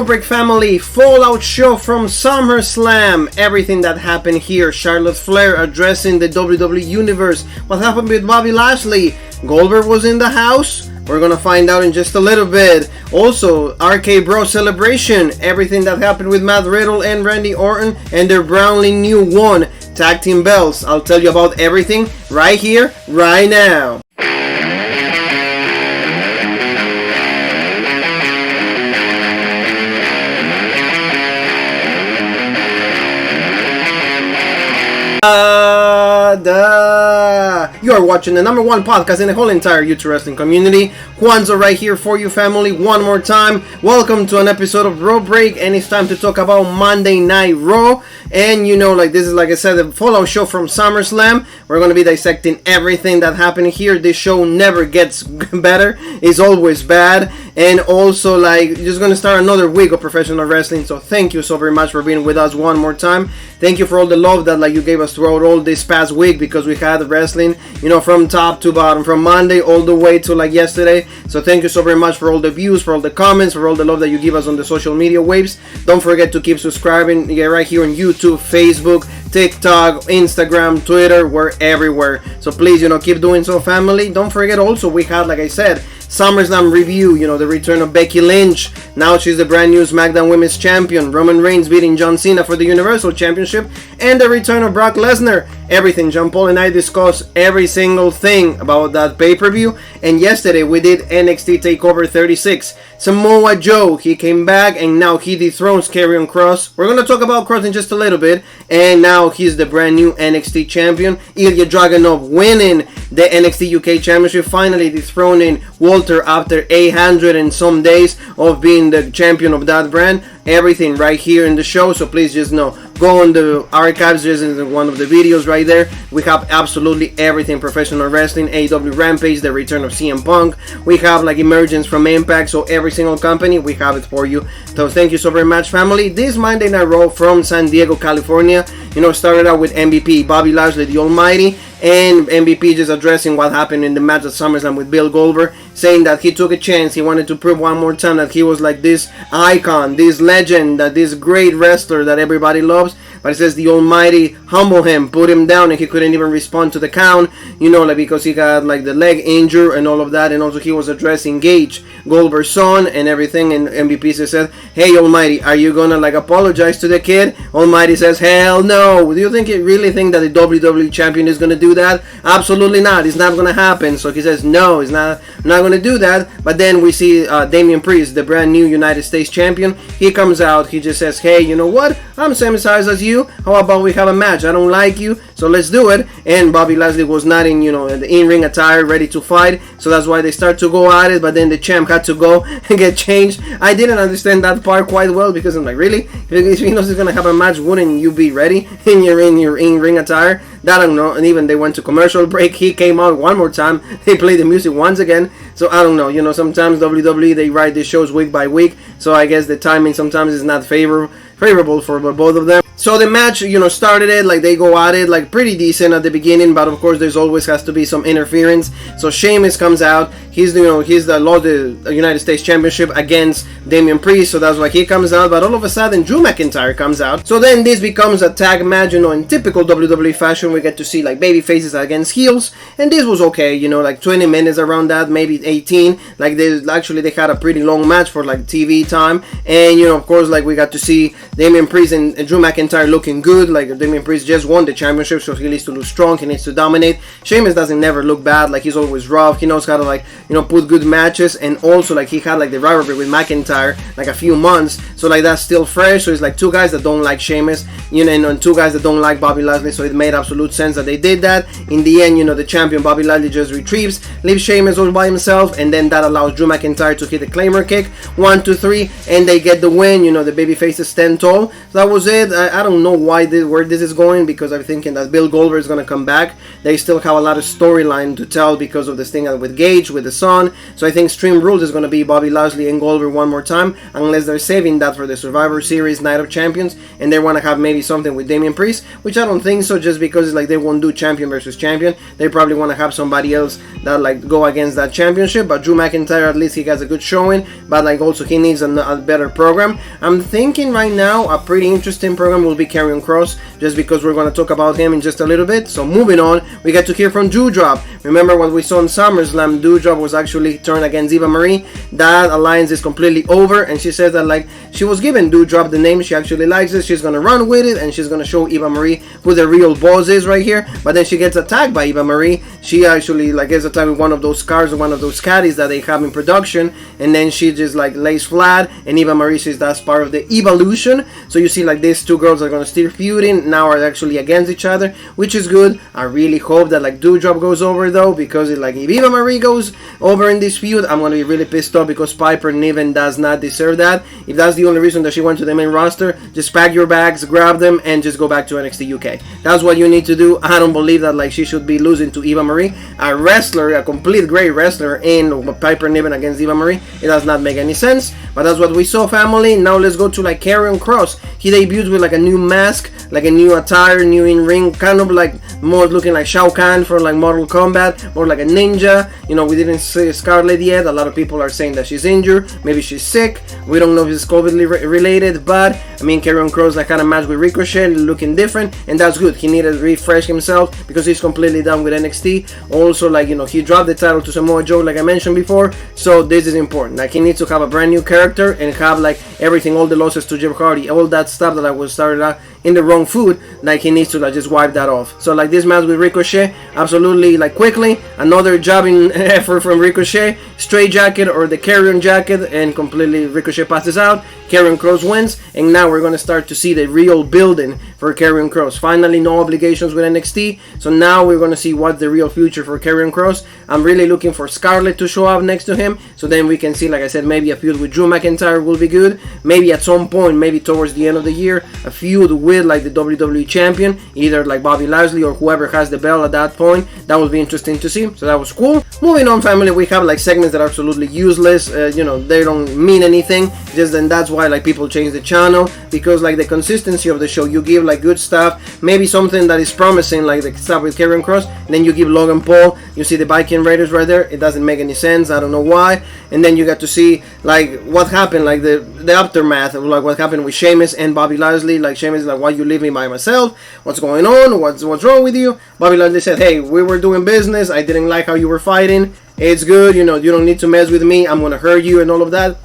Break family, fallout show from SummerSlam. Everything that happened here. Charlotte Flair addressing the WWE Universe. What happened with Bobby Lashley? Goldberg was in the house. We're gonna find out in just a little bit. Also, RK Bro celebration. Everything that happened with Matt Riddle and Randy Orton and their Brownlee new one tag team belts. I'll tell you about everything right here, right now. You are watching the number one podcast in the whole entire YouTube wrestling community. Kwanzaa right here for you, family. One more time, welcome to an episode of Raw Break, and it's time to talk about Monday Night Raw. And you know, like this is, like I said, the follow show from SummerSlam. We're going to be dissecting everything that happened here. This show never gets better. It's always bad. And also, like, just going to start another week of professional wrestling. So thank you so very much for being with us one more time. Thank you for all the love that, like, you gave us throughout all this past week, because we had wrestling, you know, from top to bottom, from Monday all the way to, like, yesterday. So thank you so very much for all the views, for all the comments, for all the love that you give us on the social media waves. Don't forget to keep subscribing. Yeah, right here on YouTube, Facebook, TikTok, Instagram, Twitter. We're everywhere. So please, you know, keep doing so, family. Don't forget also, we had, like I said, SummerSlam review, you know, the return of Becky Lynch. Now she's the brand new SmackDown Women's Champion. Roman Reigns beating John Cena for the Universal Championship. And the return of Brock Lesnar. Everything. John Paul and I discussed every single thing about that pay-per-view. And yesterday we did NXT TakeOver 36. Samoa Joe, he came back and now he dethrones Karrion Kross. We're going to talk about Kross in just a little bit. And now he's the brand new NXT Champion. Ilya Dragunov winning the NXT UK Championship. Finally dethroning Walter after 800 and some days of being the champion of that brand. Everything right here in the show, so please just know, go on the archives, just in one of the videos right there. We have absolutely everything professional wrestling, AEW Rampage, the return of CM Punk. We have like emergence from Impact, so every single company, we have it for you. So thank you so very much, family. This Monday Night Raw from San Diego, California, you know, started out with MVP, Bobby Lashley, the Almighty, and MVP just addressing what happened in the match at SummerSlam with Bill Goldberg, saying that he took a chance. He wanted to prove one more time that he was like this icon, this legend, that this great wrestler that everybody loves. But it says the Almighty humbled him, put him down, and he couldn't even respond to the count, you know, like because he got like the leg injured and all of that. And also he was addressing Gage, Goldberg's son, and everything. And MVP said, hey Almighty, are you gonna like apologize to the kid? Almighty says, hell no. Do you really think that the WWE champion is gonna do that? Absolutely not. It's not gonna happen. So he says, no, it's not. I'm not gonna do that. But then we see Damian Priest, the brand new United States champion. He comes out. He just says, hey, you know what? I'm same size as you. How about we have a match? I don't like you, so let's do it. And Bobby Lashley was not in, you know, the in-ring attire, ready to fight. So that's why they start to go at it. But then the champ had to go and get changed. I didn't understand that part quite well, because I'm like, really? If he knows he's gonna have a match, wouldn't you be ready in your in-ring attire? That I don't know. And even they went to commercial break. He came out one more time. They played the music once again. So I don't know. You know, sometimes WWE, they write these shows week by week. So I guess the timing sometimes is not favorable for both of them. So the match, you know, started it, like they go at it, like pretty decent at the beginning, but of course there's always has to be some interference. So Sheamus comes out, he's the United States Championship against Damian Priest, so that's why he comes out. But all of a sudden Drew McIntyre comes out. So then this becomes a tag match, you know, in typical WWE fashion. We get to see like baby faces against heels, and this was okay, you know, like 20 minutes around that, maybe 18. Like they had a pretty long match for like TV time, and you know, of course, like we got to see Damian Priest and Drew McIntyre looking good. Like Damian Priest just won the championship, so he needs to look strong, he needs to dominate. Sheamus doesn't never look bad, like he's always rough, he knows how to like, you know, put good matches. And also like he had like the rivalry with McIntyre like a few months, so like that's still fresh. So it's like two guys that don't like Sheamus, you know, and two guys that don't like Bobby Lashley, so it made absolute sense that they did that. In the end, you know, the champion Bobby Lashley just retrieves, leaves Sheamus all by himself, and then that allows Drew McIntyre to hit the Claymore kick, 1, 2, 3, and they get the win. You know, the baby faces stand tall. So that was it. I don't know where this is going, because I'm thinking that Bill Goldberg is going to come back. They still have a lot of storyline to tell because of this thing with Gage, with the son. So I think Extreme Rules is going to be Bobby Lashley and Goldberg one more time, unless they're saving that for the Survivor Series Night of Champions, and they want to have maybe something with Damian Priest, which I don't think so, just because it's like they won't do champion versus champion. They probably want to have somebody else that like go against that championship. But Drew McIntyre, at least he has a good showing, but like also he needs a better program. I'm thinking right now a pretty interesting program will be Karrion Kross, just because we're going to talk about him in just a little bit. So moving on, we get to hear from Doudrop. Remember what we saw in SummerSlam? Doudrop was actually turned against Eva Marie. That alliance is completely over, and she says that like she was given Doudrop the name, she actually likes it, she's going to run with it, and she's going to show Eva Marie who the real boss is right here. But then she gets attacked by Eva Marie. She actually like gets attacked with one of those cars, one of those caddies that they have in production, and then she just like lays flat, and Eva Marie says that's part of the evolution. So you see like these two girls are going to still feuding, now are actually against each other, which is good. I really hope that like Doudrop goes over though, because it, like if Eva Marie goes over in this feud, I'm going to be really pissed off, because Piper Niven does not deserve that. If that's the only reason that she went to the main roster, just pack your bags, grab them, and just go back to NXT UK. That's what you need to do. I don't believe that like she should be losing to Eva Marie, a wrestler, a complete great wrestler, in Piper Niven against Eva Marie. It does not make any sense, but that's what we saw, family. Now let's go to like Karrion Kross. He debuted with like a new mask, like a new attire, new in-ring, kind of like more looking like Shao Kahn from like Mortal Kombat, more like a ninja. You know, we didn't see Scarlett yet. A lot of people are saying that she's injured, maybe she's sick. We don't know if it's COVID related, but I mean, Karrion Kross like had a match with Ricochet, looking different, and that's good. He needed to refresh himself because he's completely done with NXT. Also, like, you know, he dropped the title to Samoa Joe, like I mentioned before, so this is important. Like, he needs to have a brand new character and have like everything, all the losses to Jeff Hardy, all that stuff that I was started out in the wrong foot, like he needs to like just wipe that off. So like this match with Ricochet, absolutely like quickly, another jobbing effort from Ricochet, straight jacket or the Karrion jacket, and completely Ricochet passes out. Karrion Kross wins, and now we're going to start to see the real building for Karrion Kross. Finally, no obligations with NXT, so now we're going to see what's the real future for Karrion Kross. I'm really looking for Scarlett to show up next to him, so then we can see, like I said, maybe a feud with Drew McIntyre will be good. Maybe at some point, maybe towards the end of the year, a feud with like the WWE champion, either like Bobby Lashley or whoever has the belt at that point. That would be interesting to see, so that was cool. Moving on, family, we have like segments that are absolutely useless. You know, they don't mean anything, just then that's why like people change the channel, because like the consistency of the show, you give like good stuff, maybe something that is promising, like the stuff with Karrion Kross, then you give Logan Paul, you see the Viking Raiders right there, it doesn't make any sense, I don't know why. And then you get to see like what happened, like the aftermath of like what happened with Sheamus and Bobby Lashley. Like Sheamus is like, why you leave me by myself, what's going on, what's wrong with you? Bobby Lashley said, hey, we were doing business, I didn't like how you were fighting, it's good, you know, you don't need to mess with me, I'm gonna hurt you and all of that.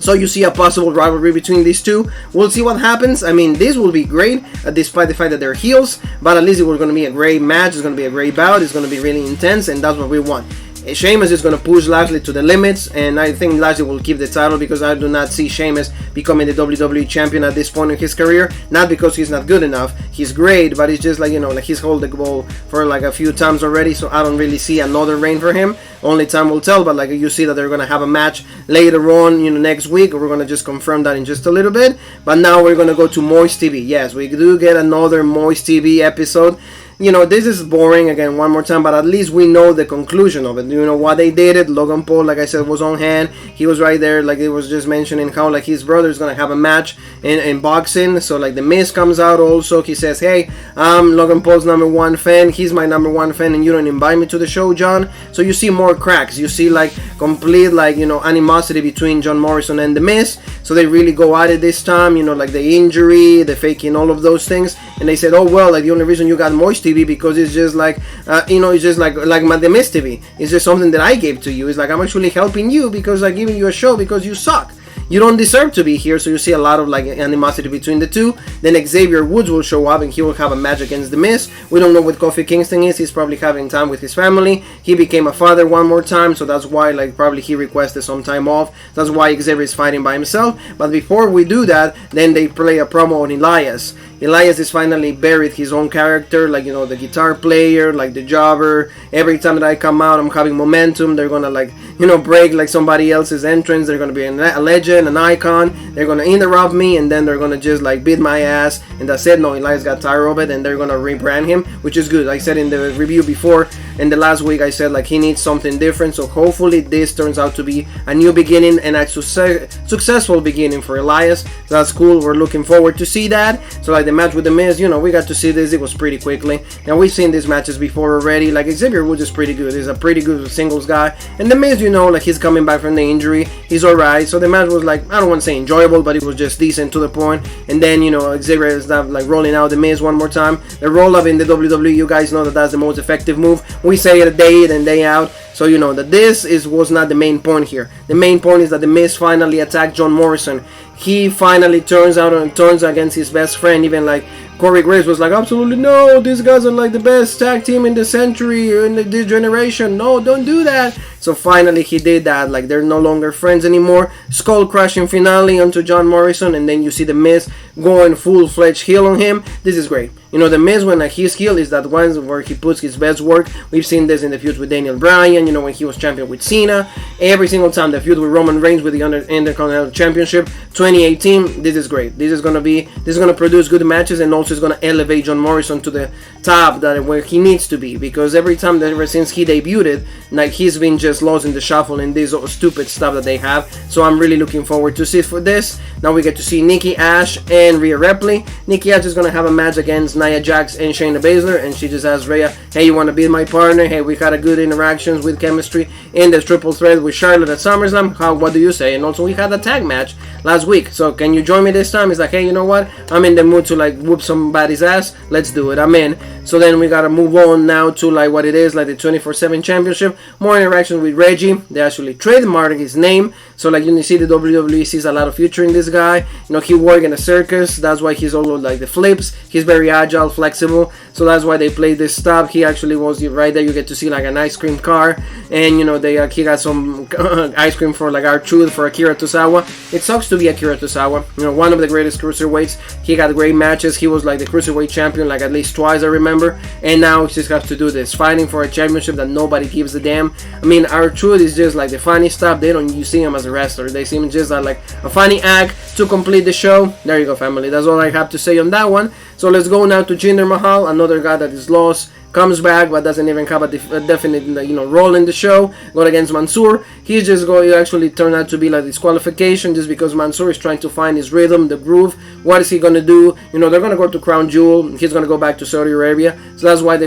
So you see a possible rivalry between these two. We'll see what happens. I mean, this will be great, despite the fact that they're heels, but at least it was going to be a great match, it's going to be a great bout, it's going to be really intense, and that's what we want. Sheamus is going to push Lashley to the limits, and I think Lashley will keep the title, because I do not see Sheamus becoming the WWE champion at this point in his career. Not because he's not good enough, he's great, but it's just like, you know, like he's held the goal for like a few times already, so I don't really see another reign for him. Only time will tell, but like you see that they're going to have a match later on, you know, next week. We're going to just confirm that in just a little bit. But now we're going to go to Moist TV. Yes, we do get another Moist TV episode. You know, this is boring again one more time, but at least we know the conclusion of it. You know what they did it. Logan Paul, like I said, was on hand. He was right there, like it was just mentioning how like his brother is gonna have a match in boxing. So like the Miz comes out also. He says, hey, I'm Logan Paul's #1 fan. He's my #1 fan, and you don't invite me to the show, John. So you see more cracks. You see like complete like, you know, animosity between John Morrison and the Miz. So they really go at it this time. You know, like the injury, the faking, all of those things. And they said, oh well, like the only reason you got Moist TV because it's just like you know, it's just like the Miz TV. It's just something that I gave to you. It's like I'm actually helping you because I'm giving you a show because you suck. You don't deserve to be here. So you see a lot of like animosity between the two. Then Xavier Woods will show up and he will have a match against the Miz. We don't know what Kofi Kingston is. He's probably having time with his family. He became a father one more time, so that's why like probably he requested some time off. That's why Xavier is fighting by himself. But before we do that, then they play a promo on Elias. Elias is finally buried his own character, like, you know, the guitar player, like the jobber. Every time that I come out, I'm having momentum. They're gonna like, you know, break like somebody else's entrance. They're gonna be a legend. legend, an icon. They're gonna interrupt me, and then they're gonna just like beat my ass, and that's it. No, Elias got tired of it, and they're gonna rebrand him, which is good. Like I said in the review before, in the last week, I said like he needs something different. So hopefully this turns out to be a new beginning and a successful beginning for Elias. That's cool. We're looking forward to see that. So like the match with the Miz, you know, we got to see this. It was pretty quickly. Now we've seen these matches before already. Like Xavier Woods is pretty good. He's a pretty good singles guy, and the Miz, you know, like he's coming back from the injury. He's alright. So the match was like, I don't want to say enjoyable, but it was just decent to the point. And then, you know, Xavier is not like rolling out the Miz one more time. The roll up in the WWE, you guys know that that's the most effective move. We say it day in and day out. So you know that this was not the main point here. The main point is that the Miz finally attacked John Morrison. He finally turns against his best friend. Even like Corey Graves was like, absolutely no, these guys are like the best tag team in the century, in this generation. No, don't do that. So finally he did that. Like they're no longer friends anymore. Skull crushing finale onto John Morrison, and then you see the Miz going full-fledged heel on him. This is great. You know, the Miz, when his heel is that one where he puts his best work. We've seen this in the feud with Daniel Bryan, you know, when he was champion with Cena. Every single time the feud with Roman Reigns with the Intercontinental Championship 2018, this is great. This is gonna produce good matches, and also is gonna elevate John Morrison to the top that where he needs to be, because every time that ever since he debuted, like he's been just lost in the shuffle in this stupid stuff that they have. So I'm really looking forward to see for this. Now we get to see Nikki ASH and Rhea Ripley. Nikki ASH is gonna have a match against Nia Jax and Shayna Baszler, and she just asked Rhea, hey, you want to be my partner? Hey, we had a good interactions with chemistry in the triple threat with Charlotte at SummerSlam. What do you say? And also we had a tag match last week, so can you join me this time? It's like, hey, you know what, I'm in the mood to like whoop somebody's ass. Let's do it. I'm in. So then we gotta move on now to like what it is, like the 24/7 championship. More interactions with Reggie. They actually trademarked his name, so like you see the WWE sees a lot of future in this guy. You know, he worked in a circus, that's why he's all like the flips. He's very agile, flexible, so that's why they played this stuff. He actually was right there. You get to see like an ice cream car, and you know he got some ice cream for like R-Truth for Akira Tozawa. It sucks to be Akira Tozawa, you know, one of the greatest cruiserweights. He got great matches. He was like the cruiserweight champion like at least twice, I remember, and now he just has to do this, fighting for a championship that nobody gives a damn. I mean, R-Truth is just like the funny stuff. You see him as a wrestler. They see him just like a funny act to complete the show. There you go, family. That's all I have to say on that one. So let's go now to Jinder Mahal, another guy that is lost. Comes back but doesn't even have a definite, you know, role in the show. Going against Mansoor, he's just going to actually turn out to be like disqualification, just because Mansoor is trying to find his rhythm, the groove. What is he going to do? You know, they're going to go to Crown Jewel. He's going to go back to Saudi Arabia, so that's why he's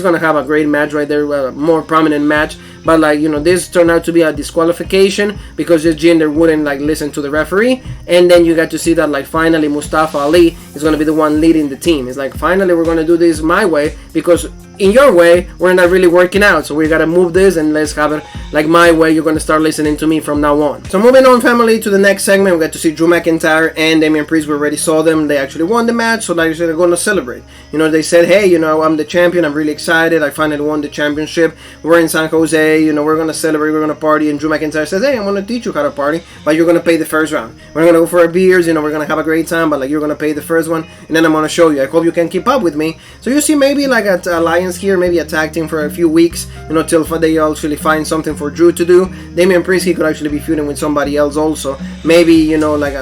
going to have a great match right there, a more prominent match. But like, you know, this turned out to be a disqualification because just Jinder wouldn't like listen to the referee. And then you got to see that like finally Mustafa Ali is going to be the one leading the team. It's like, finally we're going to do this my way, because in your way we're not really working out, so we gotta move this and let's have it like my way. You're gonna start listening to me from now on. So moving on, family, to the next segment, we got to see Drew McIntyre and Damian Priest. We already saw them. They actually won the match, so like they're gonna celebrate. You know, they said, hey, you know, I'm the champion, I'm really excited, I finally won the championship, we're in San Jose, you know, we're gonna celebrate, we're gonna party. And Drew McIntyre says, hey, I'm gonna teach you how to party, but you're gonna pay the first round. We're gonna go for our beers, you know, we're gonna have a great time, but like you're gonna pay the first one, and then I'm gonna show you. I hope you can keep up with me. So you see maybe like an alliance here, maybe a tag team for a few weeks, you know, till they actually find something for Drew to do. Damian Priest, he could actually be feuding with somebody else also. Maybe, you know, like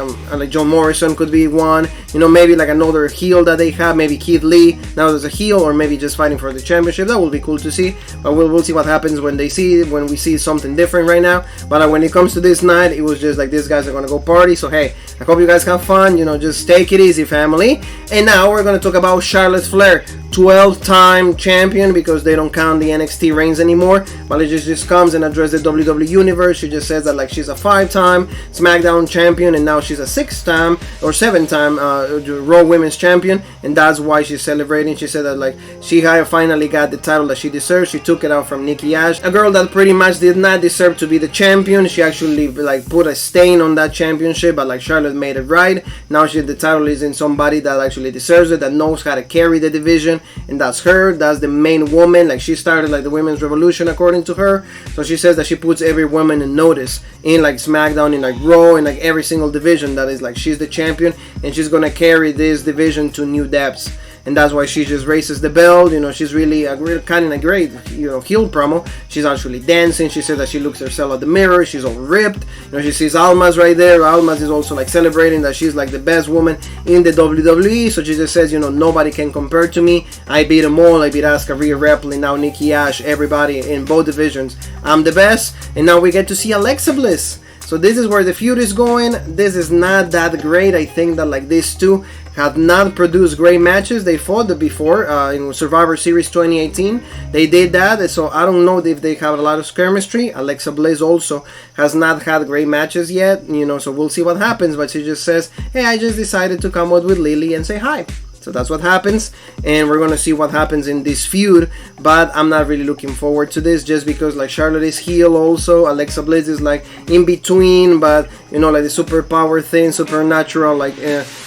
John Morrison could be one. You know, maybe like another heel that they have. Maybe Keith Lee now there's a heel, or maybe just fighting for the championship. That will be cool to see. But we'll see what happens when we see something different right now. But when it comes to this night, it was just like these guys are gonna go party. So hey, I hope you guys have fun. You know, just take it easy, family. And now we're gonna talk about Charlotte Flair, 12-time champion, because they don't count the NXT reigns anymore, but it just comes and addresses the WWE universe. She just says that like she's a 5-time SmackDown champion, and now she's a 6-time or 7-time Raw Women's champion, and that's why she's celebrating. She said that like she finally got the title that she deserves. She took it out from Nikki ASH, a girl that pretty much did not deserve to be the champion. She actually like put a stain on that championship, but like Charlotte made it right. Now the title is in somebody that actually deserves it, that knows how to carry the division, and that's her. That's the main woman. Like she started like the women's revolution according to her. So she says that she puts every woman in notice in like SmackDown, in like Raw, in like every single division, that is like she's the champion, and she's gonna carry this division to new depths. and that's why she just raises the belt. She's really a kind of great, heel promo. She's actually dancing. She says that she looks herself at the mirror. She's all ripped. She sees Almas right there. Almas is also like celebrating that she's like the best woman in the WWE. So she just says, nobody can compare to me. I beat them all. I beat Asuka, Rhea Ripley, now Nikki ASH, everybody in both divisions. I'm the best. And now we get to see Alexa Bliss. So this is where the feud is going. This is not that great. I think that like these two have not produced great matches. They fought before in Survivor Series 2018. They did that, so I don't know if they have a lot of chemistry. Alexa Bliss also has not had great matches yet, so we'll see what happens. But she just says, hey, I just decided to come out with Lily and say hi. So that's what happens, and we're gonna see what happens in this feud. But I'm not really looking forward to this, just because like Charlotte is heel also. Alexa Bliss is like in between, but like the superpower thing, supernatural like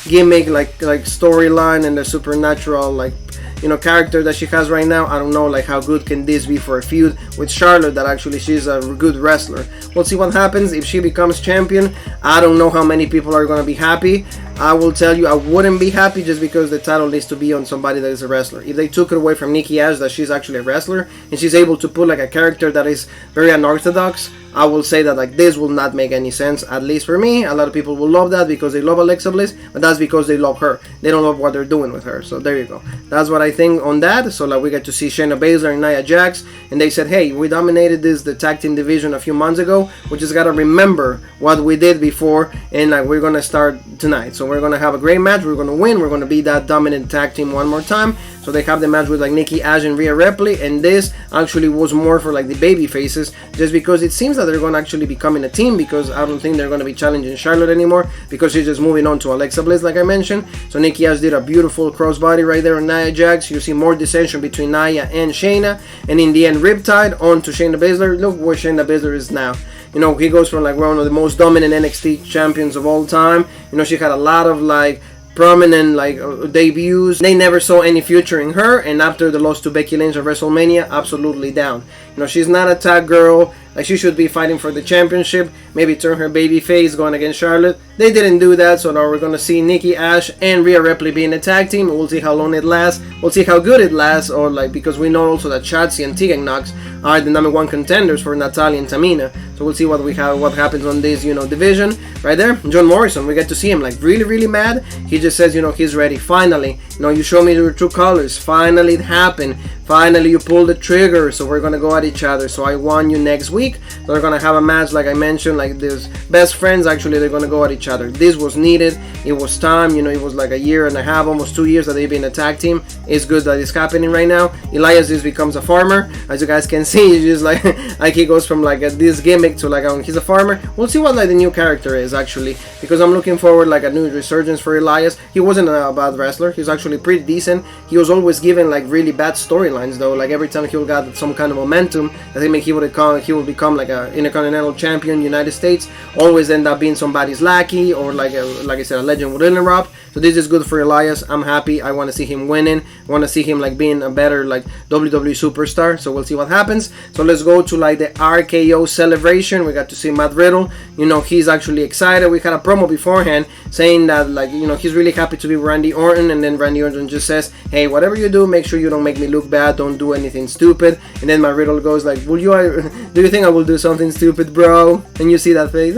gimmick, like storyline, and the supernatural like character that she has right now. I don't know like how good can this be for a feud with Charlotte, that actually she's a good wrestler. We'll see what happens if she becomes champion. I don't know how many people are gonna be happy. I will tell you, I wouldn't be happy, just because the title needs to be on somebody that is a wrestler. If they took it away from Nikki ASH, that she's actually a wrestler, and she's able to put like a character that is very unorthodox, I will say that like this will not make any sense, at least for me. A lot of people will love that because they love Alexa Bliss, but that's because they love her. They don't love what they're doing with her. So there you go. That's what I think on that. So like we get to see Shayna Baszler and Nia Jax, and they said, hey, we dominated the tag team division a few months ago. We just gotta remember what we did before, and like we're gonna start tonight. So we're gonna have a great match. We're gonna win. We're gonna be that dominant tag team one more time. So they have the match with like Nikki ASH and Rhea Ripley, and this actually was more for like the baby faces, just because it seems that they're going to actually becoming a team, because I don't think they're going to be challenging Charlotte anymore, because she's just moving on to Alexa Bliss like I mentioned. So Nikki ASH did a beautiful crossbody right there on Nia Jax. You see more dissension between Nia and Shayna, and in the end Riptide on to Shayna Baszler. Look where Shayna Baszler is now. He goes from like one of the most dominant NXT champions of all time. She had a lot of like prominent like debuts. They never saw any future in her, and after the loss to Becky Lynch at WrestleMania, absolutely down. She's not a tag girl. Like, she should be fighting for the championship, maybe turn her baby face going against Charlotte. They didn't do that, so now we're going to see Nikki ASH and Rhea Ripley being a tag team. We'll see how long it lasts. We'll see how good it lasts, or like, because we know also that Shotzi and Tegan Knox are the number one contenders for Natalya and Tamina. So we'll see what happens on this, division. Right there, John Morrison, we get to see him like really mad. He just says, he's ready. Finally, you show me your true colors. Finally it happened. Finally you pulled the trigger. So we're gonna go at each other. So I won you next week. So they're gonna have a match, like I mentioned, like this best friends. Actually, they're gonna go at each other. This was needed. It was time. It was like a year and a half, almost 2 years that they've been a tag team. It's good that it's happening right now. Elias just becomes a farmer, as you guys can see. He's just like he goes from like this gimmick to like he's a farmer. We'll see what like the new character is actually, because I'm looking forward like a new resurgence for Elias. He wasn't a bad wrestler. He's actually pretty decent. He was always given like really bad storylines though. Like every time he got some kind of momentum, I think he would become like a Intercontinental Champion, United States. Always end up being somebody's lackey, or like I said, a legend would interrupt. So this is good for Elias. I'm happy. I want to see him winning. I want to see him like being a better like WWE superstar. So we'll see what happens. So let's go to like the RKO celebration. We got to see Matt Riddle. He's actually excited. We had a promo beforehand saying that like he's really happy to be Randy Orton, and then Randy Orton just says, hey, whatever you do, make sure you don't make me look bad. Don't do anything stupid. And then Matt Riddle goes like, do you think I will do something stupid, bro? And you see that face.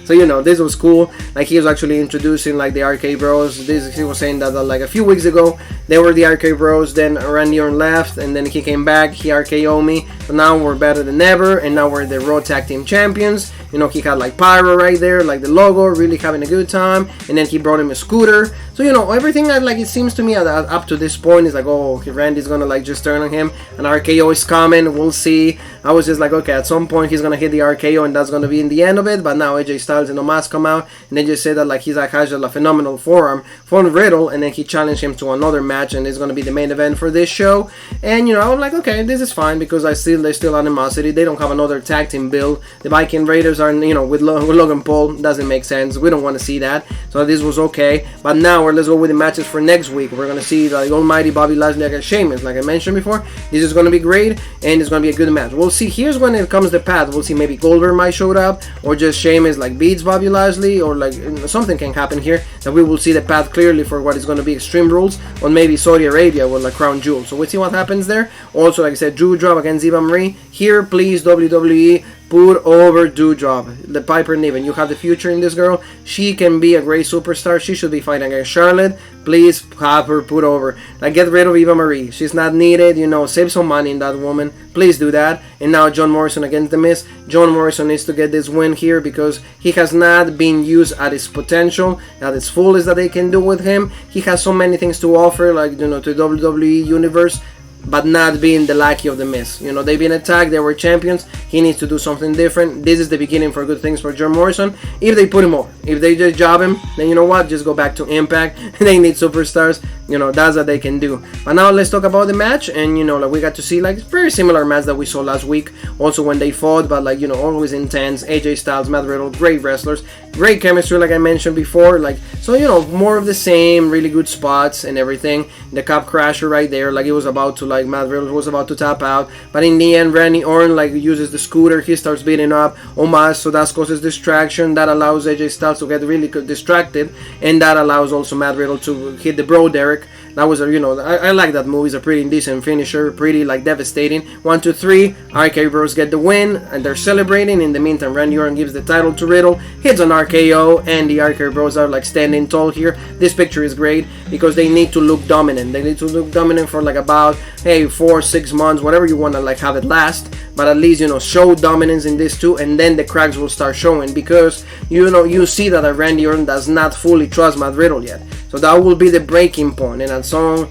So this was cool. Like, he was actually introducing like the RK Bros. He was saying that like a few weeks ago they were the RK Bros. Then Randy Orton left, and then he came back. He RKO'd me. So now we're better than ever, and now we're the Raw Tag Team Champions. He had like Pyro right there, like the logo, really having a good time. And then he brought him a scooter. So everything that like it seems to me up to this point is like, oh, Randy's gonna like just turn on him, and RKO is coming. We'll see. I was just like, okay, at some point he's gonna hit the RKO, and that's gonna be in the end of it. But now AJ Styles and Omos come out, and they just say that like he's like has a phenomenal forearm from Riddle, and then he challenged him to another match, and it's gonna be the main event for this show. And I was like, okay, this is fine, because I still there's still animosity. They don't have another tag team build. The Viking Raiders are, with Logan Paul. Doesn't make sense. We don't want to see that. So this was okay. But now let's go with the matches for next week. We're going to see the almighty Bobby Lashley against Sheamus. Like I mentioned before, this is going to be great, and it's going to be a good match. We'll see. Here's when it comes to path. We'll see maybe Goldberg might show up, or just Sheamus like beats Bobby Lashley, or like something can happen here that we will see the path clearly for what is going to be Extreme Rules, or maybe Saudi Arabia with like Crown Jewel. So we'll see what happens there. Also, like I said, Doudrop against Eva Marie. Here, please, WWE, put over Doudrop, the Piper Niven. You have the future in this girl. She can be a great superstar. She should be fighting against Charlotte. Please have her put over. Like, get rid of Eva Marie. She's not needed. Save some money in that woman. Please do that. And now John Morrison against The Miz. John Morrison needs to get this win here because he has not been used at his potential, at its fullest that they can do with him. He has so many things to offer, like, to the WWE universe, but not being the lackey of The Miz. They've been attacked, they were champions. He needs to do something different. This is the beginning for good things for John Morrison. If they put him over, if they just job him, then you know what? Just go back to Impact. They need superstars. That's what they can do. But now let's talk about the match. And like we got to see like very similar match that we saw last week. Also when they fought, but like always intense. AJ Styles, Matt Riddle, great wrestlers, great chemistry, like I mentioned before. Like so, more of the same, really good spots and everything. The Cup Crasher right there, like it was about to like Matt Riddle was about to tap out, but in the end, Randy Orton like uses the scooter. He starts beating up Omos, so that causes distraction. That allows AJ Styles to get really distracted, and that allows also Matt Riddle to hit the Bro Derek. That was I like that move. It's a pretty decent finisher, pretty like devastating. 1, 2, 3. RK Bros get the win, and they're celebrating. In the meantime, Randy Orton gives the title to Riddle, hits an RKO, and the RK Bros are like standing tall here. This picture is great because they need to look dominant. They need to look dominant for like about 4-6 months, whatever you want to like have it last. But at least show dominance in this too, and then the cracks will start showing because you see that Randy Orton does not fully trust Matt Riddle yet. So that will be the breaking point, and at some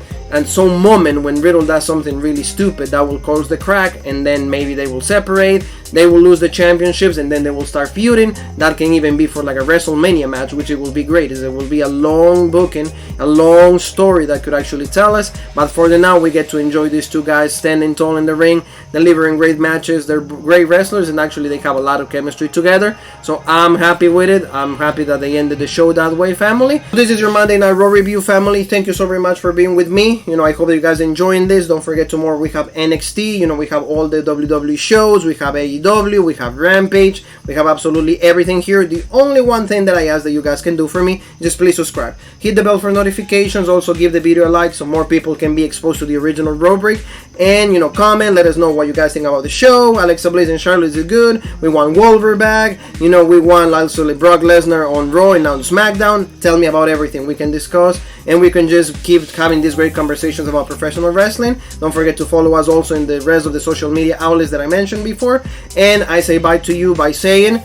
moment when Riddle does something really stupid, that will cause the crack, and then maybe they will separate. They will lose the championships, and then they will start feuding. That can even be for like a WrestleMania match, which it will be great. It will be a long booking, a long story that could actually tell us. But for the now, we get to enjoy these two guys standing tall in the ring, delivering great matches. They're great wrestlers, and actually they have a lot of chemistry together. So I'm happy with it. I'm happy that they ended the show that way, family. This is your Monday Night Raw review, family. Thank you so very much for being with me. I hope that you guys enjoying this. Don't forget tomorrow we have NXT. We have all the WWE shows. We have AEW. We have Rampage. We have absolutely everything here. The only one thing that I ask that you guys can do for me, just please subscribe. Hit the bell for notifications. Also give the video a like so more people can be exposed to the original Raw Break. And, comment. Let us know what you guys think about the show. Alexa Bliss and Charlotte is good. We want Wolver back. We want also Brock Lesnar on Raw and on SmackDown. Tell me about everything. We can discuss. And we can just keep having these great conversations about professional wrestling. Don't forget to follow us also in the rest of the social media outlets that I mentioned before. And I say bye to you by saying,